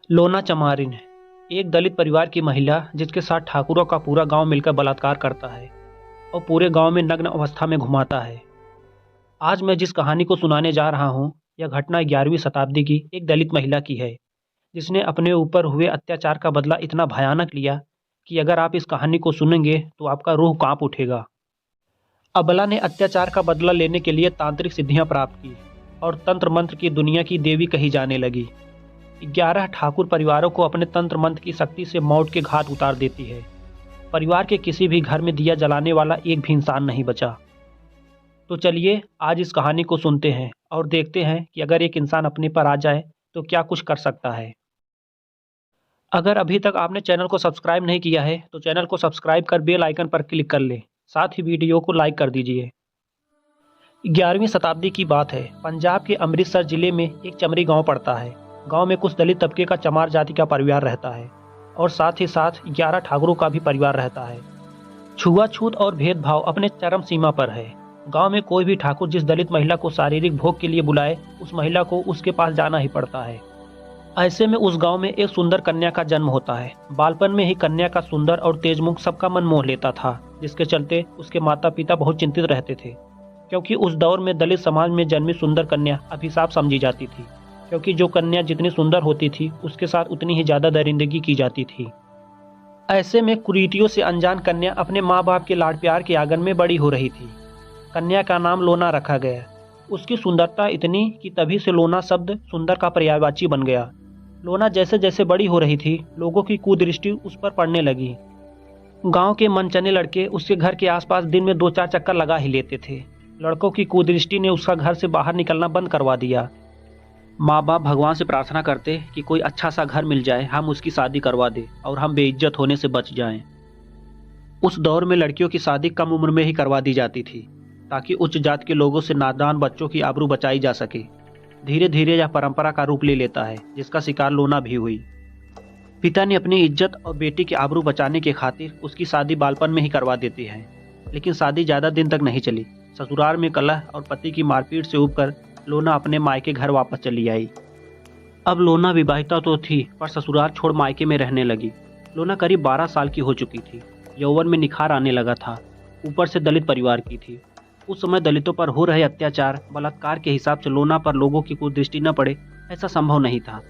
लोना चमारिन एक दलित परिवार की महिला जिसके साथ ठाकुरों का पूरा गांव मिलकर बलात्कार करता है और पूरे गांव में नग्न अवस्था में घुमाता है। आज मैं जिस कहानी को सुनाने जा रहा हूं, यह घटना 11वीं शताब्दी की एक दलित महिला की है, जिसने अपने ऊपर हुए अत्याचार का बदला इतना भयानक लिया कि अगर आप इस कहानी को सुनेंगे तो आपका रूह कांप उठेगा। अबला ने अत्याचार का बदला लेने के लिए तांत्रिक सिद्धियां प्राप्त की और तंत्र मंत्र की दुनिया की देवी कही जाने लगी। 11 ठाकुर परिवारों को अपने तंत्र मंत्र की शक्ति से मौत के घाट उतार देती है। परिवार के किसी भी घर में दिया जलाने वाला एक भी इंसान नहीं बचा। तो चलिए आज इस कहानी को सुनते हैं और देखते हैं कि अगर एक इंसान अपने पर आ जाए तो क्या कुछ कर सकता है। अगर अभी तक आपने चैनल को सब्सक्राइब नहीं किया है तो चैनल को सब्सक्राइब कर बेल आइकन पर क्लिक कर लें, साथ ही वीडियो को लाइक कर दीजिए। 11वीं शताब्दी की बात है। पंजाब के अमृतसर जिले में एक चमरी गांव पड़ता है। गांव में कुछ दलित तबके का चमार जाति का परिवार रहता है और साथ ही साथ 11 ठाकुरों का भी परिवार रहता है। छुआछूत और भेदभाव अपने चरम सीमा पर है। गांव में कोई भी ठाकुर जिस दलित महिला को शारीरिक भोग के लिए बुलाए, उस महिला को उसके पास जाना ही पड़ता है। ऐसे में उस गांव में एक सुंदर कन्या का जन्म होता है। बालपन में ही कन्या का सुंदर और तेज मुख सबका मन मोह लेता था, जिसके चलते उसके माता पिता बहुत चिंतित रहते थे, क्योंकि उस दौर में दलित समाज में जन्मी सुंदर कन्या अभिशाप समझी जाती थी, क्योंकि जो कन्या जितनी सुंदर होती थी उसके साथ उतनी ही ज्यादा दरिंदगी की जाती थी। ऐसे में कुरीतियों से अनजान कन्या अपने माँ बाप के लाड प्यार के आंगन में बड़ी हो रही थी। कन्या का नाम लोना रखा गया। उसकी सुंदरता इतनी कि तभी से लोना शब्द सुंदर का पर्यायवाची बन गया। लोना जैसे जैसे बड़ी हो रही थी, लोगों की कुदृष्टि उस पर पड़ने लगी। गांव के मनचने लड़के उसके घर के आसपास दिन में 2-4 चक्कर लगा ही लेते थे। लड़कों की कुदृष्टि ने उसका घर से बाहर निकलना बंद करवा दिया। माँ बाप भगवान से प्रार्थना करते कि कोई अच्छा सा घर मिल जाए, हम उसकी शादी करवा दे और हम बेइज्जत होने से बच जाएं। उस दौर में लड़कियों की शादी कम उम्र में ही करवा दी जाती थी, ताकि उच्च जात के लोगों से नादान बच्चों की आबरू बचाई जा सके। धीरे धीरे यह परंपरा का रूप ले लेता है, जिसका शिकार लोना भी हुई। पिता ने अपनी इज्जत और बेटी की आबरू बचाने के खातिर उसकी शादी बालपन में ही करवा देती है, लेकिन शादी ज्यादा दिन तक नहीं चली। ससुराल में कलह और पति की मारपीट से उबकर लोना अपने मायके घर वापस चली आई। अब लोना विवाहिता तो थी, पर ससुराल छोड़ मायके में रहने लगी। लोना करीब 12 साल की हो चुकी थी। यौवन में निखार आने लगा था। ऊपर से दलित परिवार की थी। उस समय दलितों पर हो रहे अत्याचार, बलात्कार के हिसाब से लोना पर लोगों की कोई दृष्टि न पड़े, ऐसा संभव नहीं था।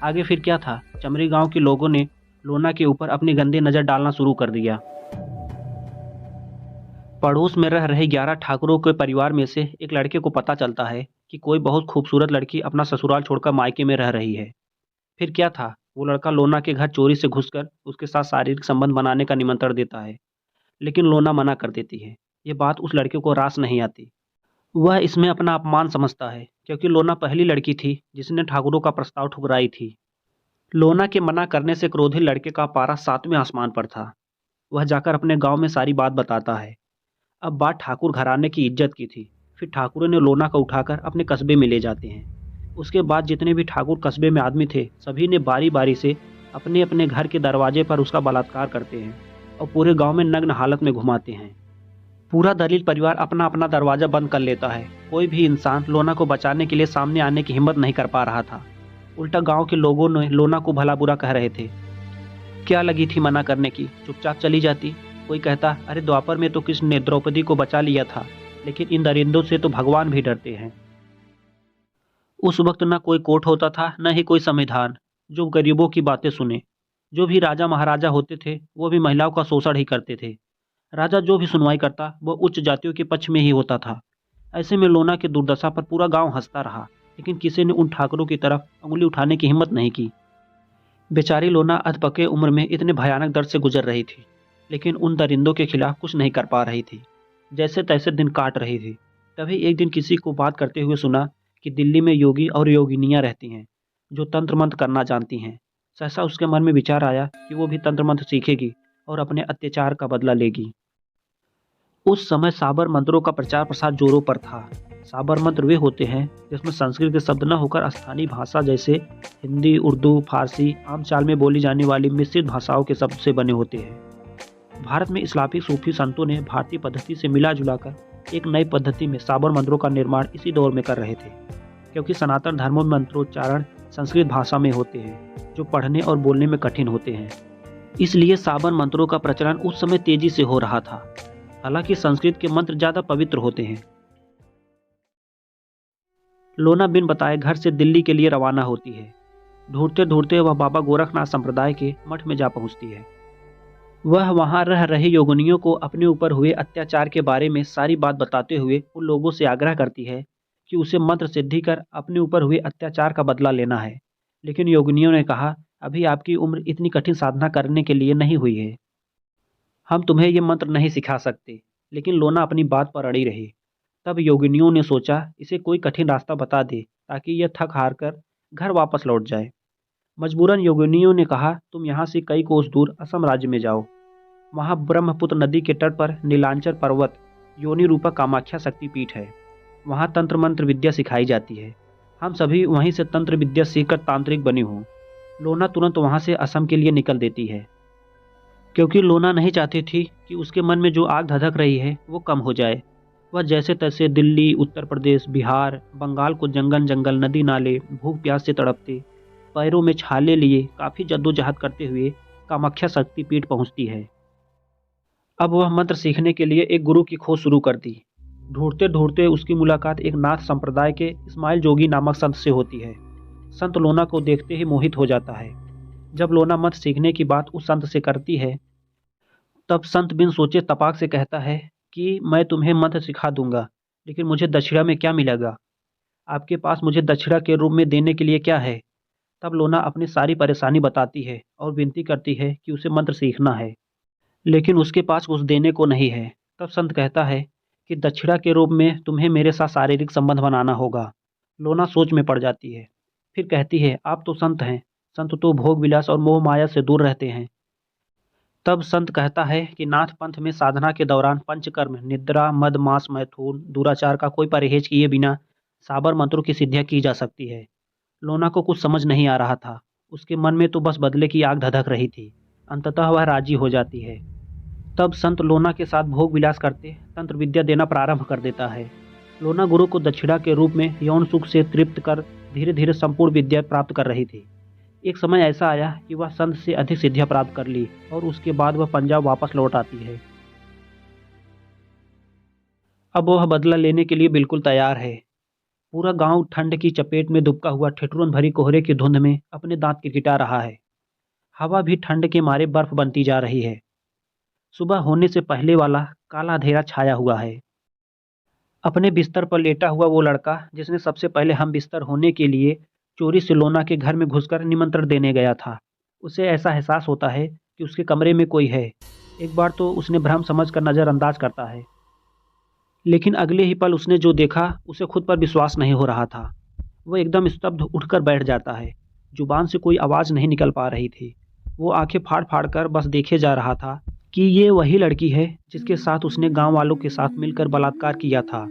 आगे फिर क्या था? चमरी गांव के लोगों ने लोना के ऊपर अपनी गंदी नजर डालना शुरू कर दिया। पड़ोस में रह रहे 11 ठाकुरों के परिवार में से एक लड़के को पता चलता है कि कोई बहुत खूबसूरत लड़की अपना ससुराल छोड़कर मायके में रह रही है। फिर क्या था? वो लड़का लोना के घर चोरी से घुसकर उसके साथ शारीरिक संबंध बनाने का निमंत्रण देता है, लेकिन लोना मना कर देती है। ये बात उस लड़के को रास नहीं आती। वह इसमें अपना अपमान समझता है, क्योंकि लोना पहली लड़की थी जिसने ठाकुरों का प्रस्ताव ठुकराई थी। लोना के मना करने से क्रोधी लड़के का पारा 7वें आसमान पर था। वह जाकर अपने गांव में सारी बात बताता है। अब बात ठाकुर घराने की इज्जत की थी। फिर ठाकुरों ने लोना को उठाकर अपने कस्बे में ले जाते हैं। उसके बाद जितने भी ठाकुर कस्बे में आदमी थे, सभी ने बारी बारी से अपने अपने घर के दरवाजे पर उसका बलात्कार करते हैं और पूरे गांव में नग्न हालत में घुमाते हैं। पूरा दलित परिवार अपना अपना दरवाजा बंद कर लेता है। कोई भी इंसान लोना को बचाने के लिए सामने आने की हिम्मत नहीं कर पा रहा था। उल्टा गांव के लोगों ने लोना को भला बुरा कह रहे थे। क्या लगी थी मना करने की? चुपचाप चली जाती। कोई कहता, अरे द्वापर में तो कृष्ण ने द्रौपदी को बचा लिया था, लेकिन इन दरिंदों से तो भगवान भी डरते हैं। उस वक्त न कोई कोर्ट होता था, न ही कोई संविधान जो गरीबों की बातें सुने। जो भी राजा महाराजा होते थे वो भी महिलाओं का शोषण ही करते थे। राजा जो भी सुनवाई करता वो उच्च जातियों के पक्ष में ही होता था। ऐसे में लोना की दुर्दशा पर पूरा गांव हंसता रहा, लेकिन किसी ने उन ठाकुरों की तरफ उंगली उठाने की हिम्मत नहीं की। बेचारी लोना अधपके उम्र में इतने भयानक दर्द से गुजर रही थी, लेकिन उन दरिंदों के खिलाफ कुछ नहीं कर पा रही थी। जैसे तैसे दिन काट रही थी। तभी एक दिन किसी को बात करते हुए सुना कि दिल्ली में योगी और योगिनियां रहती हैं जो तंत्र मंत्र करना जानती हैं। सहसा उसके मन में विचार आया कि वो भी तंत्र मंत्र सीखेगी और अपने अत्याचार का बदला लेगी। उस समय साबर मंत्रों का प्रचार प्रसार जोरों पर था। साबर मंत्र वे होते हैं जिसमें संस्कृत के शब्द न होकर स्थानीय भाषा जैसे हिंदी, उर्दू, फारसी, आम चाल में बोली जाने वाली मिश्रित भाषाओं के शब्द से बने होते हैं। भारत में इस्लामी सूफी संतों ने भारतीय पद्धति से मिला जुलाकर एक नई पद्धति में साबर मंत्रों का निर्माण इसी दौर में कर रहे थे, क्योंकि सनातन धर्मों में मंत्रोच्चारण संस्कृत भाषा में होते हैं, जो पढ़ने और बोलने में कठिन होते हैं। इसलिए साबर मंत्रों का प्रचलन उस समय तेजी से हो रहा था। हालांकि संस्कृत के मंत्र ज़्यादा पवित्र होते हैं। लोना बिन बताए घर से दिल्ली के लिए रवाना होती है। ढूंढते ढूंढते वह बाबा गोरखनाथ संप्रदाय के मठ में जा पहुंचती है। वह वहां रह रहे योगिनियों को अपने ऊपर हुए अत्याचार के बारे में सारी बात बताते हुए उन लोगों से आग्रह करती है कि उसे मंत्र सिद्धि कर अपने ऊपर हुए अत्याचार का बदला लेना है। लेकिन योगिनियों ने कहा, अभी आपकी उम्र इतनी कठिन साधना करने के लिए नहीं हुई है, हम तुम्हें ये मंत्र नहीं सिखा सकते। लेकिन लोना अपनी बात पर अड़ी रही। तब योगिनियों ने सोचा इसे कोई कठिन रास्ता बता दे ताकि यह थक हार कर घर वापस लौट जाए। मजबूरन योगिनियों ने कहा, तुम यहाँ से कई कोस दूर असम राज्य में जाओ। वहाँ ब्रह्मपुत्र नदी के तट पर नीलांचल पर्वत योनि रूपा कामाख्या शक्तिपीठ है। वहाँ तंत्र मंत्र विद्या सिखाई जाती है। हम सभी वहीं से तंत्र विद्या सीखकर तांत्रिक बने हों। लोना तुरंत वहाँ से असम के लिए निकल देती है, क्योंकि लोना नहीं चाहती थी कि उसके मन में जो आग धधक रही है वो कम हो जाए। वह जैसे तैसे दिल्ली, उत्तर प्रदेश, बिहार, बंगाल को जंगल जंगल, नदी नाले, भूख प्यास से तड़पते, पैरों में छाले लिए काफ़ी जद्दोजहद करते हुए कामाख्या शक्तिपीठ पहुंचती है। अब वह मंत्र सीखने के लिए एक गुरु की खोज शुरू कर दी। ढूंढते ढूंढते उसकी मुलाकात एक नाथ संप्रदाय के इस्माइल जोगी नामक संत से होती है। संत लोना को देखते ही मोहित हो जाता है। जब लोना मंत्र सीखने की बात उस संत से करती है, तब संत बिन सोचे तपाक से कहता है कि मैं तुम्हें मंत्र सिखा दूंगा, लेकिन मुझे दक्षिणा में क्या मिलेगा? आपके पास मुझे दक्षिणा के रूप में देने के लिए क्या है? तब लोना अपनी सारी परेशानी बताती है और विनती करती है कि उसे मंत्र सीखना है, लेकिन उसके पास कुछ देने को नहीं है। तब संत कहता है कि दक्षिणा के रूप में तुम्हें मेरे साथ शारीरिक संबंध बनाना होगा। लोना सोच में पड़ जाती है। फिर कहती है, आप तो संत हैं, संत तो भोग विलास और मोह माया से दूर रहते हैं। तब संत कहता है कि नाथ पंथ में साधना के दौरान पंचकर्म, निद्रा, मद, मांस, मैथुन, दुराचार का कोई परहेज किए बिना साबर मंत्रों की सिद्धियां की जा सकती है। लोना को कुछ समझ नहीं आ रहा था। उसके मन में तो बस बदले की आग धधक रही थी। अंततः वह राजी हो जाती है। तब संत लोना के साथ भोग विलास करते तंत्र विद्या देना प्रारंभ कर देता है। लोना गुरु को दक्षिणा के रूप में यौन सुख से तृप्त कर धीरे धीरे संपूर्ण विद्या प्राप्त कर रही थी। एक समय ऐसा आया कि वह संत से अधिक सिद्धियां प्राप्त कर ली और उसके बाद वह पंजाब वापस लौट आती है। अब वह बदला लेने के लिए बिल्कुल तैयार है। पूरा गांव ठंड की चपेट में दुबका हुआ ठिठुरन भरी कोहरे की धुंध में अपने दांत किरकिटा रहा है। हवा भी ठंड के मारे बर्फ बनती जा रही है। सुबह होने से पहले वाला काला अंधेरा छाया हुआ है। अपने बिस्तर पर लेटा हुआ वो लड़का जिसने सबसे पहले हम बिस्तर होने के लिए चोरी से लोना के घर में घुसकर निमंत्रण देने गया था, उसे ऐसा एहसास होता है कि उसके कमरे में कोई है। एक बार तो उसने भ्रम समझकर नज़रअंदाज करता है, लेकिन अगले ही पल उसने जो देखा उसे खुद पर विश्वास नहीं हो रहा था। वह एकदम स्तब्ध उठकर बैठ जाता है। जुबान से कोई आवाज़ नहीं निकल पा रही थी। वो आंखें फाड़ फाड़ कर बस देखे जा रहा था कि ये वही लड़की है जिसके साथ उसने गांव वालों के साथ मिलकर बलात्कार किया था।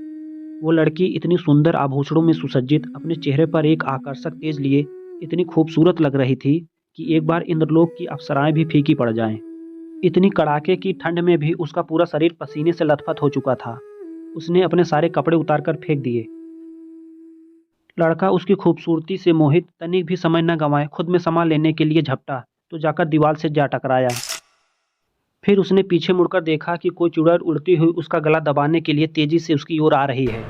वो लड़की इतनी सुंदर आभूषणों में सुसज्जित, अपने चेहरे पर एक आकर्षक तेज लिए इतनी खूबसूरत लग रही थी कि एक बार इंद्रलोक की अप्सराएं भी फीकी पड़ जाएं। इतनी कड़ाके की ठंड में भी उसका पूरा शरीर पसीने से लथपथ हो चुका था। उसने अपने सारे कपड़े उतारकर फेंक दिए। लड़का उसकी खूबसूरती से मोहित तनिक भी समय न गंवाए खुद में समा लेने के लिए झपटा तो जाकर दीवार से जा टकराया। फिर उसने पीछे मुड़कर देखा कि कोई चुड़ैल उड़ती हुई उसका गला दबाने के लिए तेजी से उसकी ओर आ रही है।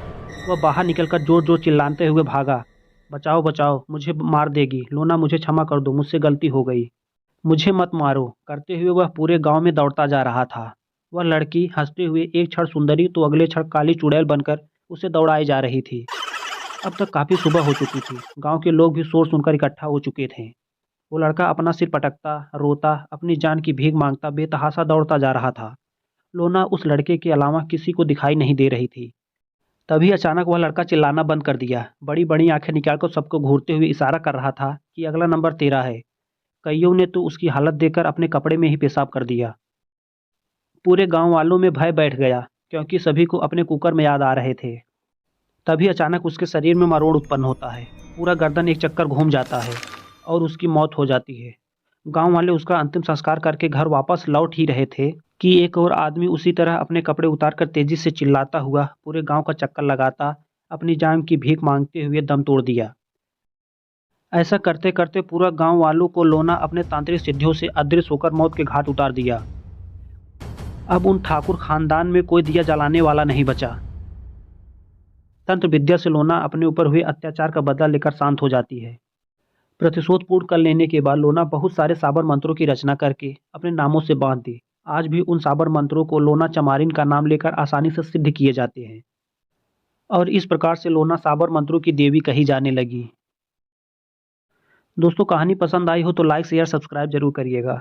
वह बाहर निकलकर जोर जोर चिल्लाते हुए भागा, बचाओ बचाओ, मुझे मार देगी, लोना मुझे क्षमा कर दो, मुझसे गलती हो गई, मुझे मत मारो, करते हुए वह पूरे गांव में दौड़ता जा रहा था। वह लड़की हंसते हुए एक क्षण सुंदरी तो अगले क्षण काली चुड़ैल बनकर उसे दौड़ाई जा रही थी। अब तक काफ़ी सुबह हो चुकी थी। गांव के लोग भी शोर सुनकर इकट्ठा हो चुके थे। वो लड़का अपना सिर पटकता, रोता, अपनी जान की भीख मांगता बेतहाशा दौड़ता जा रहा था। लोना उस लड़के के अलावा किसी को दिखाई नहीं दे रही थी। तभी अचानक वह लड़का चिल्लाना बंद कर दिया। बड़ी बड़ी आंखें निकालकर सबको घूरते हुए इशारा कर रहा था कि अगला नंबर तेरा है। कईयों ने तो उसकी हालत देखकर अपने कपड़े में ही पेशाब कर दिया। पूरे गांव वालों में भय बैठ गया, क्योंकि सभी को अपने कुकर में याद आ रहे थे। तभी अचानक उसके शरीर में मरोड़ उत्पन्न होता है। पूरा गर्दन एक चक्कर घूम जाता है और उसकी मौत हो जाती है। गांव वाले उसका अंतिम संस्कार करके घर वापस लौट ही रहे थे कि एक और आदमी उसी तरह अपने कपड़े उतारकर तेजी से चिल्लाता हुआ पूरे गांव का चक्कर लगाता अपनी जान की भीख मांगते हुए दम तोड़ दिया। ऐसा करते करते पूरा गांव वालों को लोना अपने तांत्रिक सिद्धियों से अदृश्य होकर मौत के घाट उतार दिया। अब उन ठाकुर खानदान में कोई दिया जलाने वाला नहीं बचा। तंत्र विद्या से लोना अपने ऊपर हुए अत्याचार का बदला लेकर शांत हो जाती है। प्रतिशोध पूर्ण कर लेने के बाद लोना बहुत सारे साबर मंत्रों की रचना करके अपने नामों से बांध दी। आज भी उन साबर मंत्रों को लोना चमारिन का नाम लेकर आसानी से सिद्ध किए जाते हैं और इस प्रकार से लोना साबर मंत्रों की देवी कही जाने लगी। दोस्तों, कहानी पसंद आई हो तो लाइक शेयर सब्सक्राइब जरूर करिएगा।